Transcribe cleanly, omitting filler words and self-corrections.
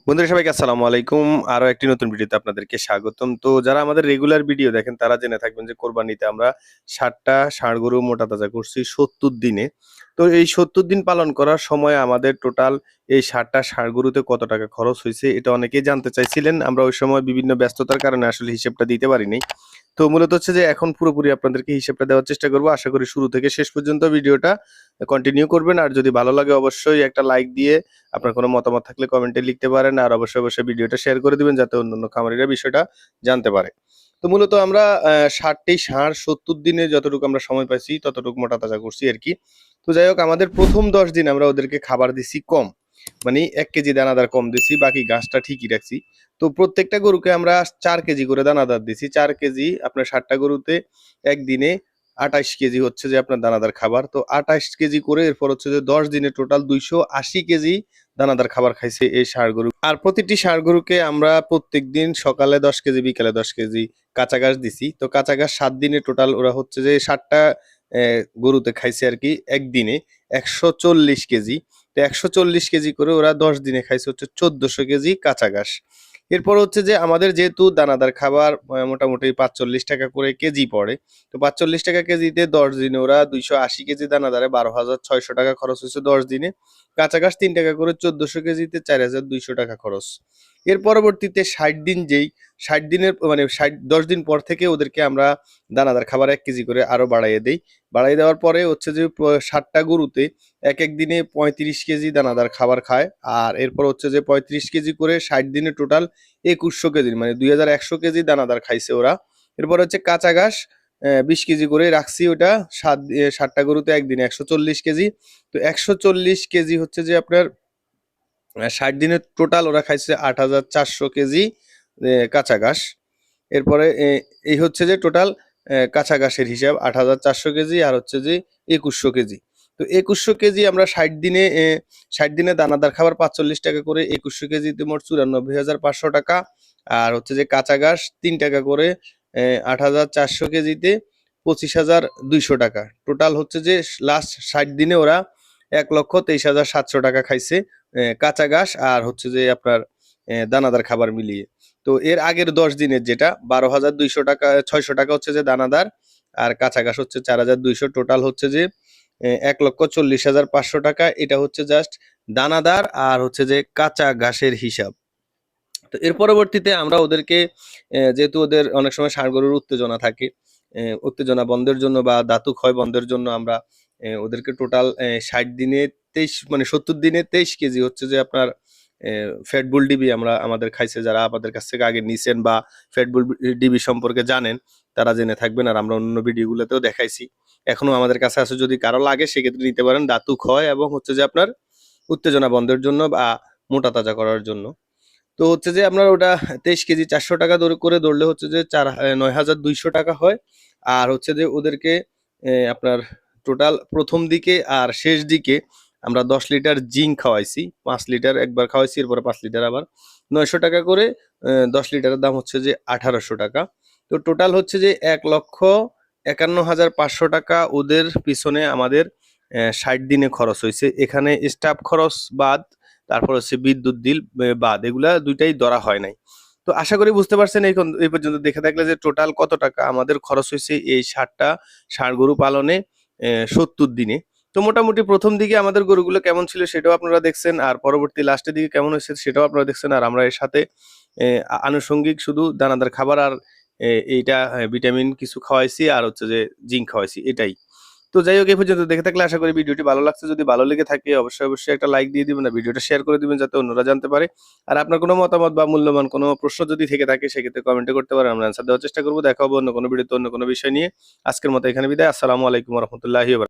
বন্ধুরা সবাইকে আসসালামু আলাইকুম। আরো একটি নতুন ভিডিওতে আপনাদেরকে স্বাগতম। তো যারা আমাদের রেগুলার ভিডিও দেখেন তারা জেনে থাকবেন যে কোরবানিতে আমরা ৬০টা ষাঁড় গরু মোটা তাজা করছি ৭০ দিনে। তো এই ৭০ দিন পালন করার সময় আমাদের টোটাল এই ৬০টা ষাঁড় গরুতে কত টাকা খরচ হইছে এটা অনেকেই জানতে চাইছিলেন। আমরা ওই সময় বিভিন্ন ব্যস্ততার কারণে আসলে হিসেবটা দিতে পারিনি। তো মূলত হচ্ছে যে এখন পুরোপুরি আপনাদেরকে হিসেবটা দেওয়ার চেষ্টা করব। আশা করি শুরু থেকে শেষ পর্যন্ত ভিডিওটা কন্টিনিউ করবেন। আর যদি ভালো লাগে অবশ্যই একটা লাইক দিয়ে আপনার কোনো মতামত থাকলে কমেন্টে লিখতে পারেন। আর অবশ্যই ভিডিওটা শেয়ার করে দিবেন যাতে অন্যান্য খামারিরা বিষয়টা জানতে পারে। তো মূলত আমরা ৬০টি ষাঁড় ৭০ দিনে যতটুকু আমরা সময় পাইছি ততটুকু মোটা তাজা করছি আরকি। তো যাই হোক আমাদের ১ম ১০ দিন আমরা ওদেরকে খাবার দিছি কম। মানে ১ কেজি দানাদার কম দিছি, বাকি ঘাসটা ঠিকই রাখছি। তো প্রত্যেকটা গরুকে আমরা ৪ কেজি করে দানাদার দিছি। ৪ কেজি আপনার ৬০টা গরুতে একদিনে ২৮ কেজি হচ্ছে যে আপনার দানাদার খাবার। তো ২৮ কেজি করে এরপর হচ্ছে যে ১০ দিনে টোটাল ২৮০ কেজি দানাদার খাবার খাইছে এই ষাঁড় গরু। আর প্রতিটি ষাঁড় গরুকে আমরা প্রত্যেকদিন সকালে ১০ কেজি বিকালে ১০ কেজি কাঁচা ঘাস দিছি। তো কাঁচা ঘাস ৭ দিনে টোটাল ওরা হচ্ছে যে ৬০টা গরুতে খাইছে আরকি একদিনে ১৪০ কেজি। তো ১৪০ কেজি করে ওরা ১০ দিনে খাইছে হচ্ছে ১৪০০ কেজি কাঁচা ঘাস। এরপর হচ্ছে যে আমাদের যেহেতু দানাদার খাবার মোটামুটি ৳৪৫ করে কেজি পড়ে। তো ৳৪৫ কেজিতে ১০ দিনে ওরা ২৮০ কেজি দানাদারে ৳১২,৬০০ খরচ হইছে ১০ দিনে। কাঁচা ঘাস ৳৩ করে ১৪০০ কেজিতে ৳৪,২০০ খরচ। এর পরবর্তীতে ৬০ দিন ৬০ দিনের মানে ১০ দিন পর থেকে ওদেরকে আমরা দানাদার খাবার ১ কেজি করে আরো বাড়াইয়ে দেই। বাড়াইয়ে দেওয়ার পরে হচ্ছে যে ৬০ টা গরুতে এক দিনে ৩৫ কেজি দানাদার খাবার খায়। আর এরপর হচ্ছে যে ৩৫ কেজি করে ৬০ দিনে টোটাল ২১০০ কেজি মানে ২১০০ কেজি দানাদার খাইছে ওরা। এরপর হচ্ছে কাঁচা ঘাস ২০ কেজি করে রাখছি ওটা ৬০ টা গরুতে একদিনে ১৪০ কেজি। তো ১৪০ কেজি হচ্ছে যে আপনার ৬০ দিনে টোটাল ওরা খাইছে ৮,৪০০ কেজি কাঁচা ঘাস। এরপরে এই হচ্ছে যে টোটাল কাঁচা ঘাসের হিসাব ৮,৪০০ কেজি আর হচ্ছে যে ২১০০ কেজি। তো ২১০০ কেজি আমরা ৬০ দিনে দানাদার খাবার ৳৪৫ করে ২১০০ কেজিতে মোট ৳৯৪,৫০০ আর হচ্ছে যে কাঁচা ঘাস ৳৩ করে ৮,৪০০ কেজিতে ৳২৫,২০০। টোটাল হচ্ছে যে লাস্ট ৬০ দিনে ওরা ৳১,২৩,৭০০ খাইছে কাঁচা ঘাস আর হচ্ছে যে আপনার দানাদার খাবার মিলিয়ে। তো এর আগের ১০ দিনের যেটা ৳১২,২০০ হচ্ছে যে দানাদার আর কাঁচা ঘাস হচ্ছে ৪,২০০ টোটাল হচ্ছে যে ৳১,৪০,৫০০। এটা হচ্ছে জাস্ট দানাদার আর হচ্ছে যে কাঁচা ঘাসের হিসাব। তো এর পরবর্তীতে আমরা ওদেরকে যেহেতু ওদের অনেক সময় ষাঁড় গরুর উত্তেজনা থাকে, উত্তেজনা বন্ধের জন্য বা দাঁতু ক্ষয় বন্ধের জন্য আমরা ওদেরকে টোটাল ৬০ দিনে ২৩ মানে ৭০ দিনে ২৩ কেজি হচ্ছে যে আপনার ফ্যাট বুল ডিবি আমরা আমাদের খাইছে যারা আমাদের কাছ থেকে আগে নিছেন বা ফ্যাট বুল ডিবি সম্পর্কে জানেন তারা জেনে থাকবেন। আর আমরা অন্য ভিডিওগুলোতেও দেখাইছি। এখনো আমাদের কাছে আছে, যদি কারো লাগে সেক্ষেত্রে নিতে পারেন। দাঁতু ক্ষয় এবং হচ্ছে যে আপনার উত্তেজনা বন্ধের জন্য বা মোটা তাজা করার জন্য। তো হচ্ছে যে আপনার ওটা ২৩ কেজি ৳৪০০ করে ধরলে হচ্ছে যে ৯,২০০ হয়। আর হচ্ছে যে ওদেরকে আপনার টোটাল ১ম দিকে আর শেষ দিকে আমরা ১০ লিটার জিঙ্ক খাওয়াইছি। ৫ লিটার একবার খাওয়াইছি, এরপরে ৫ লিটার আবার। ৳৯০০ করে ১০ লিটারের দাম হচ্ছে যে ৳১,৮০০। তো টোটাল হচ্ছে যে ৳১,৫১,৫০০ ওদের পিছনে আমাদের ৬০ দিনে খরচ হইছে। এখানে স্টাফ খরচ বাদ, তারপর হচ্ছে বিদ্যুৎ বিল বাদ, এগুলা ২ টাই ধরা হয় নাই। তো আশা করি বুঝতে পারছেন এই পর্যন্ত দেখে থাকলে যে টোটাল কত টাকা আমাদের খরচ হইছে এই ৬০ টা ষাঁড় গরু পালনে ৭০ দিনে। তো মোটামুটি ১ম দিকে আমাদের গরুগুলো কেমন ছিল সেটাও আপনারা দেখছেন। আর পরবর্তী লাস্টের দিকে কেমন হয়েছে সেটাও আপনারা দেখছেন। আর আমরা এর সাথে আনুষঙ্গিক শুধু দানাদার খাবার আর এইটা ভিটামিন কিছু খাওয়াইছি আর হচ্ছে যে জিঙ্ক খাওয়াইছি এটাই। তো যাই হোক এই পর্যন্ত দেখে থাকলে আশা করি ভিডিওটি ভালো লাগছে। যদি ভালো লেগে থাকে অবশ্যই একটা লাইক দিয়ে দিবেন আর ভিডিওটা শেয়ার করে দিবেন যাতে অন্যরা জানতে পারে। আর আপনার কোনো মতামত বা মূল্যবান কোনো প্রশ্ন যদি থেকে থাকে সেক্ষেত্রে কমেন্টে করতে পারেন। আমরা অ্যান্সার দেওয়ার চেষ্টা করব। দেখা হবে অন্য কোনো ভিডিওতে অন্য কোনো বিষয় নিয়ে। আজকের মতো এখানে বিদায়। আসসালামু আলাইকুম ওয়া রাহমাতুল্লাহি ওয়া বারাকাতুহু।